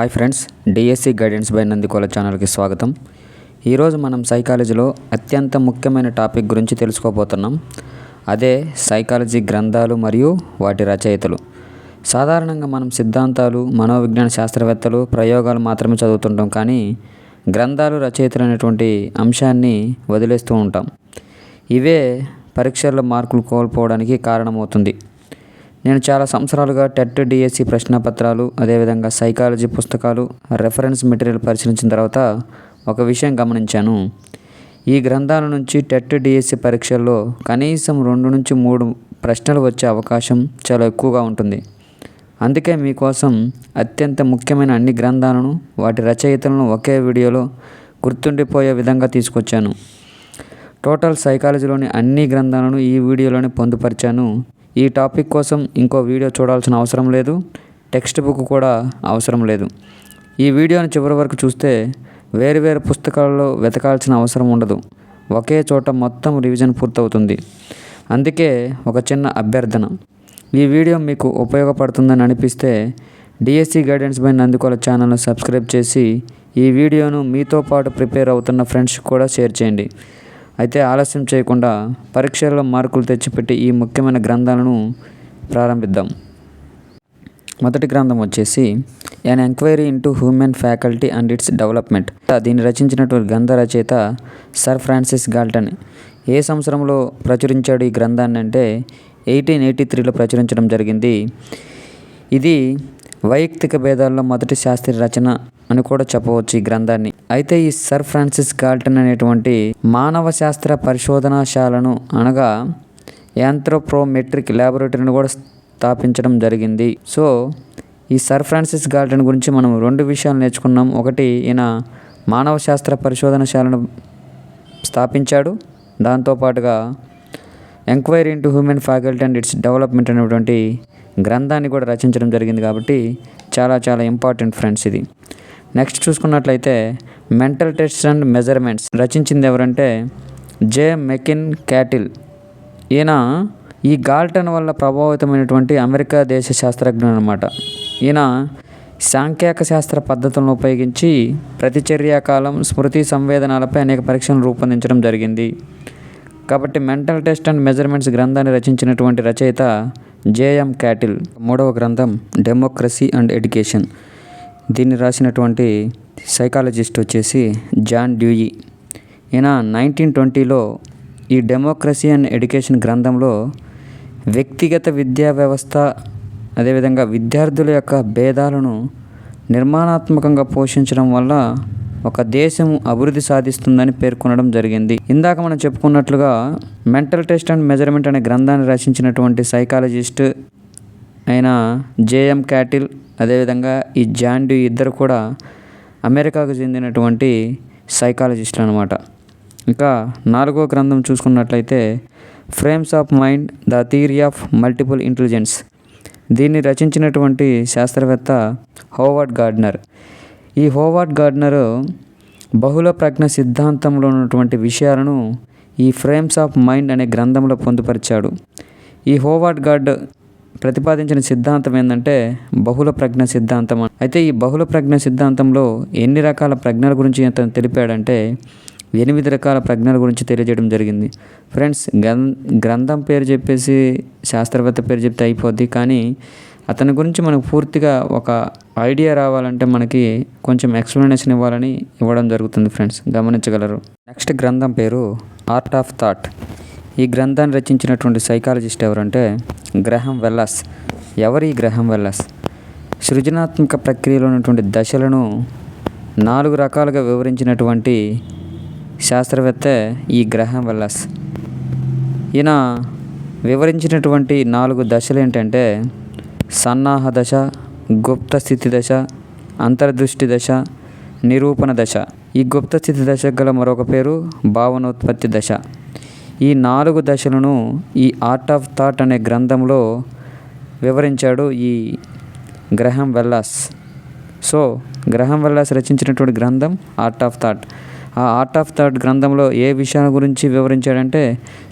Hi friends, DSC guidance by Nandikola ఛానల్కి స్వాగతం. ఈరోజు మనం సైకాలజీలో అత్యంత ముఖ్యమైన టాపిక్ గురించి తెలుసుకోబోతున్నాం. అదే సైకాలజీ గ్రంథాలు మరియు వాటి రచయితలు. సాధారణంగా మనం సిద్ధాంతాలు, మనోవిజ్ఞాన శాస్త్రవేత్తలు, ప్రయోగాలు మాత్రమే చదువుతుంటాం. కానీ గ్రంథాలు, రచయితలు అనేటువంటి అంశాన్ని వదిలేస్తూ ఉంటాం. ఇవే పరీక్షల్లో మార్కులు కోల్పోవడానికి కారణమవుతుంది. నేను చాలా సంవత్సరాలుగా టెట్, డిఎస్సి ప్రశ్నపత్రాలు, అదేవిధంగా సైకాలజీ పుస్తకాలు, రెఫరెన్స్ మెటీరియల్ పరిశీలించిన తర్వాత ఒక విషయం గమనించాను. ఈ గ్రంథాల నుంచి టెట్, డిఎస్సి పరీక్షల్లో కనీసం 2 నుంచి 3 ప్రశ్నలు వచ్చే అవకాశం చాలా ఎక్కువగా ఉంటుంది. అందుకే మీకోసం అత్యంత ముఖ్యమైన అన్ని గ్రంథాలను, వాటి రచయితలను ఒకే వీడియోలో గుర్తుండిపోయే విధంగా తీసుకొచ్చాను. టోటల్ సైకాలజీలోని అన్ని గ్రంథాలను ఈ వీడియోలోనే పొందుపరిచాను. ఈ టాపిక్ కోసం ఇంకో వీడియో చూడాల్సిన అవసరం లేదు, టెక్స్ట్ బుక్ కూడా అవసరం లేదు. ఈ వీడియోని చివరి వరకు చూస్తే వేరు పుస్తకాల్లో వెతకాల్సిన అవసరం ఉండదు. ఒకే చోట మొత్తం రివిజన్ పూర్తవుతుంది. అందుకే ఒక చిన్న అభ్యర్థన, ఈ వీడియో మీకు ఉపయోగపడుతుందని అనిపిస్తే డిఎస్సి గైడెన్స్ బై నందికోల ఛానల్ను సబ్స్క్రైబ్ చేసి ఈ వీడియోను మీతో పాటు ప్రిపేర్ అవుతున్న ఫ్రెండ్స్ కూడా షేర్ చేయండి. అయితే ఆలస్యం చేయకుండా పరీక్షల్లో మార్కులు తెచ్చిపెట్టి ఈ ముఖ్యమైన గ్రంథాలను ప్రారంభిద్దాం. మొదటి గ్రంథం వచ్చేసి an enquiry into human faculty and its development. దీన్ని రచించినటువంటి గ్రంథ రచయిత సర్ ఫ్రాన్సిస్ గాల్టన్. ఏ సంవత్సరంలో ప్రచురించాడు ఈ గ్రంథాన్ని అంటే 1883లో ప్రచురించడం జరిగింది. ఇది వైయక్తిక భేదాల్లో మొదటి శాస్త్రీయ రచన అని కూడా చెప్పవచ్చు ఈ గ్రంథాన్ని. అయితే ఈ సర్ ఫ్రాన్సిస్ గాల్టన్ అనేటువంటి మానవ శాస్త్ర పరిశోధనాశాలను అనగా యాంథ్రోపోమెట్రిక్ ల్యాబొరేటరీని కూడా స్థాపించడం జరిగింది. సో ఈ సర్ ఫ్రాన్సిస్ గాల్టన్ గురించి మనం 2 విషయాలు నేర్చుకున్నాం. ఒకటి, ఈయన మానవ శాస్త్ర పరిశోధనశాలను స్థాపించాడు. దాంతోపాటుగా enquiry into human faculty and its development అనేటువంటి గ్రంథాన్ని కూడా రచించడం జరిగింది. కాబట్టి చాలా ఇంపార్టెంట్ ఫ్రెండ్స్ ఇది. నెక్స్ట్ చూసుకున్నట్లయితే మెంటల్ టెస్ట్స్ అండ్ మెజర్మెంట్స్ రచించింది ఎవరంటే జే మెకిన్ క్యాటిల్. ఈయన ఈ గాల్టన్ వల్ల ప్రభావితమైనటువంటి అమెరికా దేశ శాస్త్రజ్ఞుడు అనమాట. ఈయన సాంఖ్యక శాస్త్ర పద్ధతులను ఉపయోగించి ప్రతిచర్యాకాలం, స్మృతి, సంవేదనాలపై అనేక పరీక్షలను రూపొందించడం జరిగింది. కాబట్టి మెంటల్ టెస్ట్ అండ్ మెజర్మెంట్స్ గ్రంథాన్ని రచించినటువంటి రచయిత జేఎం క్యాటిల్. మూడవ గ్రంథం డెమోక్రసీ అండ్ ఎడ్యుకేషన్. దీన్ని రాసినటువంటి సైకాలజిస్ట్ వచ్చేసి జాన్ డ్యూయి. ఈయన 1920లో ఈ డెమోక్రసీ అండ్ ఎడ్యుకేషన్ గ్రంథంలో వ్యక్తిగత విద్యా వ్యవస్థ, అదేవిధంగా విద్యార్థుల యొక్క భేదాలను నిర్మాణాత్మకంగా పోషించడం వల్ల ఒక దేశం అభివృద్ధి సాధిస్తుందని పేర్కొనడం జరిగింది. ఇందాక మనం చెప్పుకున్నట్లుగా మెంటల్ టెస్ట్ అండ్ మెజర్మెంట్ అనే గ్రంథాన్ని రచించినటువంటి సైకాలజిస్ట్ అయిన జేఎం క్యాటిల్, అదేవిధంగా ఈ జాన్ డ్యూయి ఇద్దరు కూడా అమెరికాకు చెందినటువంటి సైకాలజిస్టులు అనమాట. ఇంకా 4వ గ్రంథం చూసుకున్నట్లయితే frames of mind, the theory of multiple intelligence. దీన్ని రచించినటువంటి శాస్త్రవేత్త హోవార్డ్ గార్డ్నర్. ఈ హోవార్డ్ గార్డ్నర్ బహుళ ప్రజ్ఞ సిద్ధాంతంలో ఉన్నటువంటి విషయాలను ఈ ఫ్రేమ్స్ ఆఫ్ మైండ్ అనే గ్రంథంలో పొందుపరిచాడు. ఈ హోవార్డ్ గార్డ్ ప్రతిపాదించిన సిద్ధాంతం ఏంటంటే బహుళ ప్రజ్ఞ సిద్ధాంతం. అయితే ఈ బహుళ ప్రజ్ఞ సిద్ధాంతంలో ఎన్ని రకాల ప్రజ్ఞల గురించి అతను తెలిపాడంటే 8 రకాల ప్రజ్ఞల గురించి తెలియజేయడం జరిగింది. ఫ్రెండ్స్, గ్రంథం పేరు చెప్పేసి శాస్త్రవేత్త పేరు చెప్తే అయిపోద్ది. కానీ అతని గురించి మనకు పూర్తిగా ఒక ఐడియా రావాలంటే మనకి కొంచెం ఎక్స్ప్లెనేషన్ ఇవ్వడం జరుగుతుంది ఫ్రెండ్స్, గమనించగలరు. నెక్స్ట్ గ్రంథం పేరు ఆర్ట్ ఆఫ్ థాట్. ఈ గ్రంథాన్ని రచించినటువంటి సైకాలజిస్ట్ ఎవరంటే గ్రహం వెల్లస్. ఎవరు ఈ గ్రహం వెల్లస్? సృజనాత్మక ప్రక్రియలో ఉన్నటువంటి దశలను 4 రకాలుగా వివరించినటువంటి శాస్త్రవేత్త ఈ గ్రహం వెల్లస్. ఈయన వివరించినటువంటి 4 దశలు ఏంటంటే సన్నాహ దశ, గుప్త స్థితి దశ, అంతర్దృష్టి దశ, నిరూపణ దశ. ఈ గుప్త స్థితి దశ గల మరొక పేరు భావనోత్పత్తి దశ. ఈ 4 దశలను ఈ ఆర్ట్ ఆఫ్ థాట్ అనే గ్రంథంలో వివరించాడు ఈ గ్రహం వెల్లస్. సో గ్రహం వెల్లస్ రచించినటువంటి గ్రంథం ఆర్ట్ ఆఫ్ థాట్. ఆ ఆర్ట్ ఆఫ్ థాట్ గ్రంథంలో ఏ విషయాల గురించి వివరించాడంటే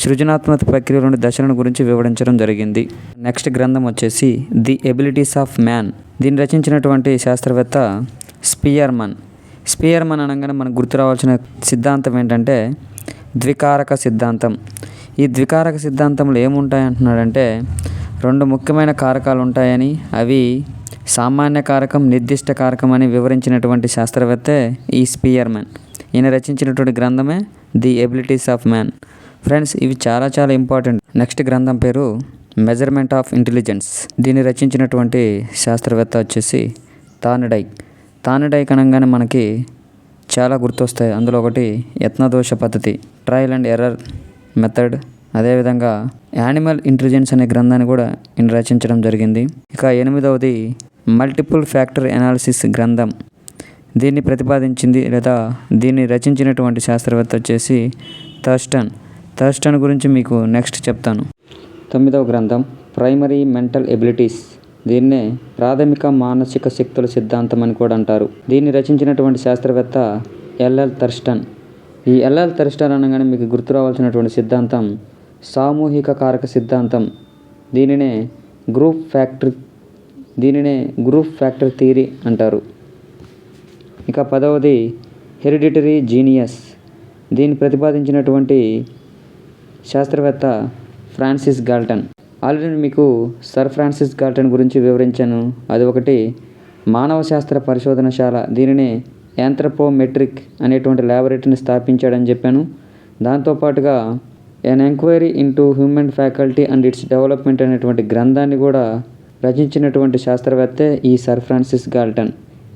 సృజనాత్మక ప్రక్రియలోని దశలను గురించి వివరించడం జరిగింది. నెక్స్ట్ గ్రంథం వచ్చేసి ది ఎబిలిటీస్ ఆఫ్ మ్యాన్. దీన్ని రచించినటువంటి శాస్త్రవేత్త స్పియర్మన్. స్పియర్మన్ అనగానే మనకు గుర్తు రావాల్సిన సిద్ధాంతం ఏంటంటే ద్వికారక సిద్ధాంతం. ఈ ద్వికారక సిద్ధాంతంలో ఏముంటాయి అంటున్నాడంటే 2 ముఖ్యమైన కారకాలు ఉంటాయని, అవి సామాన్య కారకం, నిర్దిష్ట కారకం అని వివరించినటువంటి శాస్త్రవేత్తే ఈ స్పియర్మన్. ఈయన రచించినటువంటి గ్రంథమే the abilities of man. Friends, ఇవి చాలా చాలా ఇంపార్టెంట్. నెక్స్ట్ గ్రంథం పేరు మెజర్మెంట్ ఆఫ్ ఇంటెలిజెన్స్. దీన్ని రచించినటువంటి శాస్త్రవేత్త వచ్చేసి థార్న్డైక్. థార్న్డైక్ అనగానే మనకి చాలా గుర్తొస్తాయి. అందులో ఒకటి యత్నదోష పద్ధతి, ట్రయల్ అండ్ ఎర్రర్ మెథడ్, అదేవిధంగా యానిమల్ ఇంటెలిజెన్స్ అనే గ్రంథాన్ని కూడా ఈయన రచించడం జరిగింది. ఇక 8వది మల్టిపుల్ ఫ్యాక్టర్ ఎనాలిసిస్ గ్రంథం. దీన్ని ప్రతిపాదించింది లేదా దీన్ని రచించినటువంటి శాస్త్రవేత్త వచ్చేసి థర్స్టన్ గురించి మీకు నెక్స్ట్ చెప్తాను. 9వ గ్రంథం ప్రైమరీ మెంటల్ ఎబిలిటీస్. దీన్నే ప్రాథమిక మానసిక శక్తుల సిద్ధాంతం అని కూడా అంటారు. దీన్ని రచించినటువంటి శాస్త్రవేత్త ఎల్ఎల్ థర్స్టన్. ఈ ఎల్ఎల్ థర్స్టన్ అనగానే మీకు గుర్తు రావాల్సినటువంటి సిద్ధాంతం సామూహిక కారక సిద్ధాంతం. దీనినే గ్రూప్ ఫ్యాక్టర్ థియరీ అంటారు. ఇక 10వది హెరిడిటరీ జీనియస్. దీన్ని ప్రతిపాదించినటువంటి శాస్త్రవేత్త ఫ్రాన్సిస్ గాల్టన్. ఆల్రెడీ మీకు సర్ ఫ్రాన్సిస్ గాల్టన్ గురించి వివరించాను. అది ఒకటి మానవ శాస్త్ర పరిశోధనశాల, దీనిని యాంథ్రోపోమెట్రిక్ అనేటువంటి ల్యాబొరేటరీని స్థాపించాడని చెప్పాను. దాంతోపాటుగా an enquiry into human faculty and its development అనేటువంటి గ్రంథాన్ని కూడా రచించినటువంటి శాస్త్రవేత్తే ఈ సర్ ఫ్రాన్సిస్ గాల్టన్.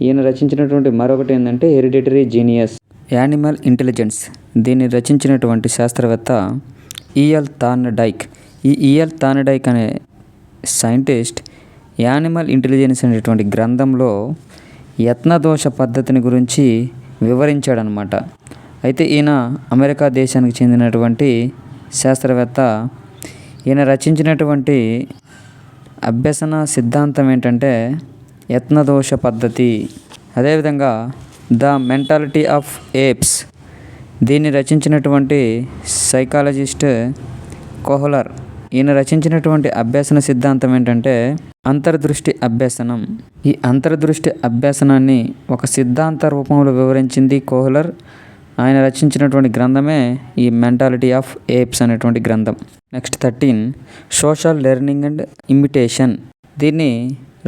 ఈయన రచించినటువంటి మరొకటి ఏంటంటే హెరిడిటరీ జీనియస్. Animal intelligence. దీన్ని రచించినటువంటి శాస్త్రవేత్త ఈఎల్ థార్న్డైక్. ఈ ఈఎల్ థార్న్డైక్ అనే సైంటిస్ట్ యానిమల్ ఇంటెలిజెన్స్ అనేటువంటి గ్రంథంలో యత్నదోష పద్ధతిని గురించి వివరించాడనమాట. అయితే ఈయన అమెరికా దేశానికి చెందినటువంటి శాస్త్రవేత్త. ఈయన రచించినటువంటి అభ్యసన సిద్ధాంతం ఏంటంటే యత్నదోష పద్ధతి. అదేవిధంగా ద మెంటాలిటీ ఆఫ్ ఏప్స్. దీన్ని రచించినటువంటి సైకాలజిస్ట్ కోహ్లర్. ఈయన రచించినటువంటి అభ్యసన సిద్ధాంతం ఏంటంటే అంతర్దృష్టి అభ్యసనం. ఈ అంతర్దృష్టి అభ్యసనాన్ని ఒక సిద్ధాంత రూపంలో వివరించింది కోహ్లర్. ఆయన రచించినటువంటి గ్రంథమే ఈ మెంటాలిటీ ఆఫ్ ఏప్స్ అనేటువంటి గ్రంథం. Next 13 social learning and imitation. దీన్ని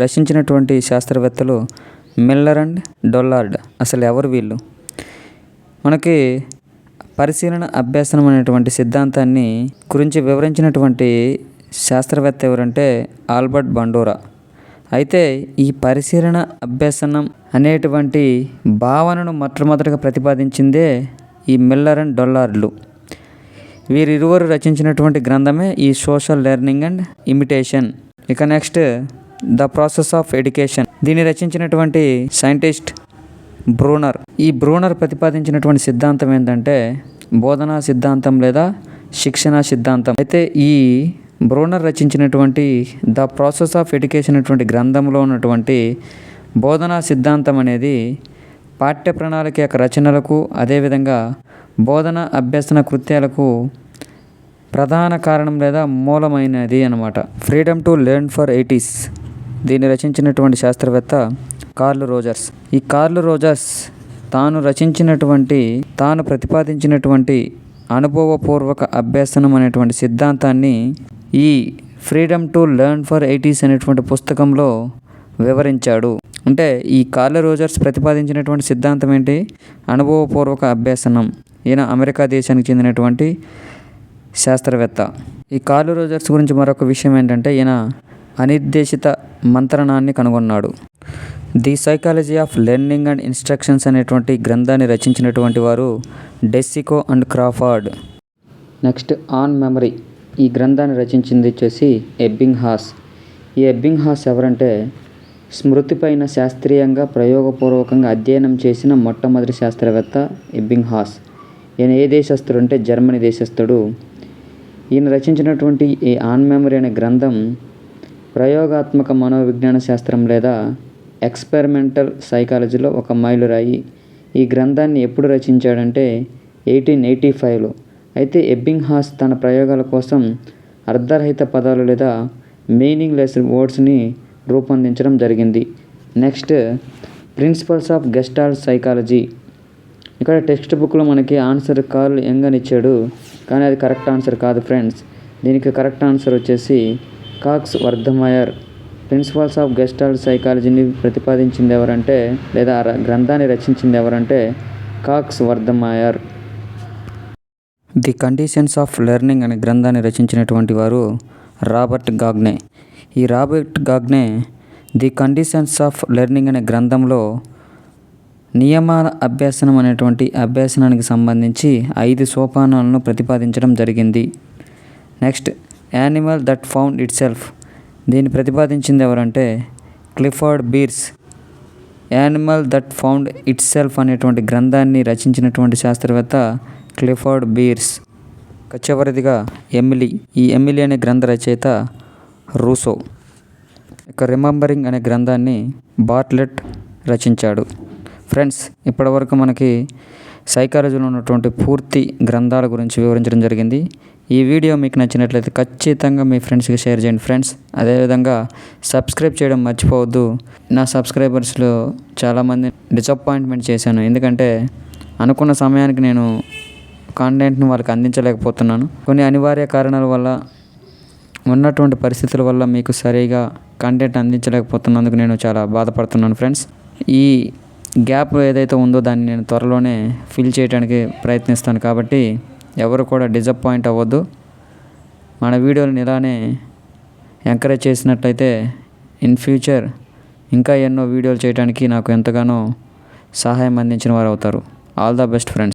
రచించినటువంటి శాస్త్రవేత్తలు మిల్లర్ అండ్ డొల్లార్డ్. అసలు ఎవరు వీళ్ళు? మనకి పరిశీలన అభ్యసనం అనేటువంటి సిద్ధాంతాన్ని గురించి వివరించినటువంటి శాస్త్రవేత్త ఎవరంటే ఆల్బర్ట్ బండోరా. అయితే ఈ పరిశీలన అభ్యసనం అనేటువంటి భావనను మొట్టమొదటిగా ప్రతిపాదించిందే ఈ మిల్లర్ అండ్ డొల్లార్డ్లు. వీరిరువురు రచించినటువంటి గ్రంథమే ఈ సోషల్ లెర్నింగ్ అండ్ ఇమిటేషన్. ఇక next the process of education. దీన్ని రచించినటువంటి సైంటిస్ట్ బ్రూనర్. ఈ బ్రూనర్ ప్రతిపాదించినటువంటి సిద్ధాంతం ఏంటంటే బోధనా సిద్ధాంతం లేదా శిక్షణ సిద్ధాంతం. అయితే ఈ బ్రూనర్ రచించినటువంటి ద ప్రాసెస్ ఆఫ్ ఎడ్యుకేషన్ అనేటువంటి గ్రంథంలో ఉన్నటువంటి బోధనా సిద్ధాంతం అనేది పాఠ్య ప్రణాళిక యొక్క రచనలకు, అదేవిధంగా బోధన అభ్యసన కృత్యాలకు ప్రధాన కారణం లేదా మూలమైనది అన్నమాట. Freedom to learn for 80s. దీన్ని రచించినటువంటి శాస్త్రవేత్త కార్ల్ రోజర్స్. ఈ కార్ల్ రోజర్స్ తాను ప్రతిపాదించినటువంటి అనుభవపూర్వక అభ్యసనం అనేటువంటి సిద్ధాంతాన్ని ఈ freedom to learn for 80s అనేటువంటి పుస్తకంలో వివరించాడు. అంటే ఈ కార్ల్ రోజర్స్ ప్రతిపాదించినటువంటి సిద్ధాంతం ఏంటి? అనుభవపూర్వక అభ్యసనం. ఈయన అమెరికా దేశానికి చెందినటువంటి శాస్త్రవేత్త. ఈ కార్ల్ రోజర్స్ గురించి మరొక విషయం ఏంటంటే ఈయన అనిర్దేశిత మంత్రణాన్ని కనుగొన్నాడు. The psychology of learning and instructions అనేటువంటి గ్రంథాన్ని రచించినటువంటి వారు DeCecco and Crawford. Next on memory. ఈ గ్రంథాన్ని రచించింది వచ్చేసి ఎబ్బింగ్హాస్. ఈ ఎబ్బింగ్హాస్ ఎవరంటే స్మృతి పైన శాస్త్రీయంగా ప్రయోగపూర్వకంగా అధ్యయనం చేసిన మొట్టమొదటి శాస్త్రవేత్త ఎబ్బింగ్హాస్. ఈయన ఏ దేశస్థుడు అంటే జర్మనీ దేశస్థుడు. ఈయన రచించినటువంటి ఈ ఆన్ మెమరీ అనే గ్రంథం ప్రయోగాత్మక మనోవిజ్ఞాన శాస్త్రం లేదా ఎక్స్పెరిమెంటల్ సైకాలజీలో ఒక మైలురాయి. ఈ గ్రంథాన్ని ఎప్పుడు రచించాడంటే 1885లో. అయితే ఎబ్బింగ్హాస్ తన ప్రయోగాల కోసం అర్ధరహిత పదాలు లేదా మీనింగ్లెస్ వర్డ్స్ని రూపొందించడం జరిగింది. Next, principles of gestalt psychology. ఇక్కడ టెక్స్ట్ బుక్లో మనకి ఆన్సర్ కార్ల్ యంగ్ అని ఇచ్చాడు, కానీ అది కరెక్ట్ ఆన్సర్ కాదు ఫ్రెండ్స్. దీనికి కరెక్ట్ ఆన్సర్ వచ్చేసి కాక్స్ వర్ధమయర్. ప్రిన్సిపల్స్ ఆఫ్ గెస్టాల్ట్ సైకాలజీని ప్రతిపాదించింది ఎవరంటే, లేదా గ్రంథాన్ని రచించింది ఎవరంటే కాక్స్ Wertheimer. The conditions of learning అనే గ్రంథాన్ని రచించినటువంటి వారు రాబర్ట్ గాగ్నే. ఈ Robert Gagne the conditions of learning అనే గ్రంథంలో నియమాల అభ్యాసనం అనేటువంటి అభ్యాసనానికి సంబంధించి 5 సోపానాలను ప్రతిపాదించడం జరిగింది. Next, animal that found it self. దీన్ని ప్రతిపాదించింది ఎవరంటే Clifford bears. Animal that found it self అనేటువంటి గ్రంథాన్ని రచించినటువంటి శాస్త్రవేత్త క్లిఫర్డ్ బీర్స్. చివరిదిగా ఎమిలీ. ఈ ఎమిలీ అనే గ్రంథ రచయిత రూసో. ఇక రిమెంబరింగ్ అనే గ్రంథాన్ని బార్ట్లెట్ రచించాడు. ఫ్రెండ్స్, ఇప్పటివరకు మనకి సైకాలజీలో ఉన్నటువంటి పూర్తి గ్రంథాల గురించి వివరించడం జరిగింది. ఈ వీడియో మీకు నచ్చినట్లయితే ఖచ్చితంగా మీ ఫ్రెండ్స్కి షేర్ చేయండి ఫ్రెండ్స్. అదేవిధంగా సబ్స్క్రైబ్ చేయడం మర్చిపోవద్దు. నా సబ్స్క్రైబర్స్లో చాలామంది డిసప్పాయింట్మెంట్ చేశాను, ఎందుకంటే అనుకున్న సమయానికి నేను కాంటెంట్ని వాళ్ళకి అందించలేకపోతున్నాను. కొన్ని అనివార్య కారణాల వల్ల, ఉన్నటువంటి పరిస్థితుల వల్ల మీకు సరిగా కంటెంట్ అందించలేకపోతున్నందుకు నేను చాలా బాధపడుతున్నాను ఫ్రెండ్స్. ఈ గ్యాప్ ఏదైతే ఉందో దాన్ని నేను త్వరలోనే ఫిల్ చేయడానికి ప్రయత్నిస్తాను. కాబట్టి ఎవరు కూడా డిసప్పాయింట్ అవ్వద్దు. మన వీడియోలను ఇలానే ఎంకరేజ్ చేసినట్లయితే ఇన్ ఫ్యూచర్ ఇంకా ఎన్నో వీడియోలు చేయడానికి నాకు ఎంతగానో సహాయం అందించిన వారు అవుతారు. All the best friends.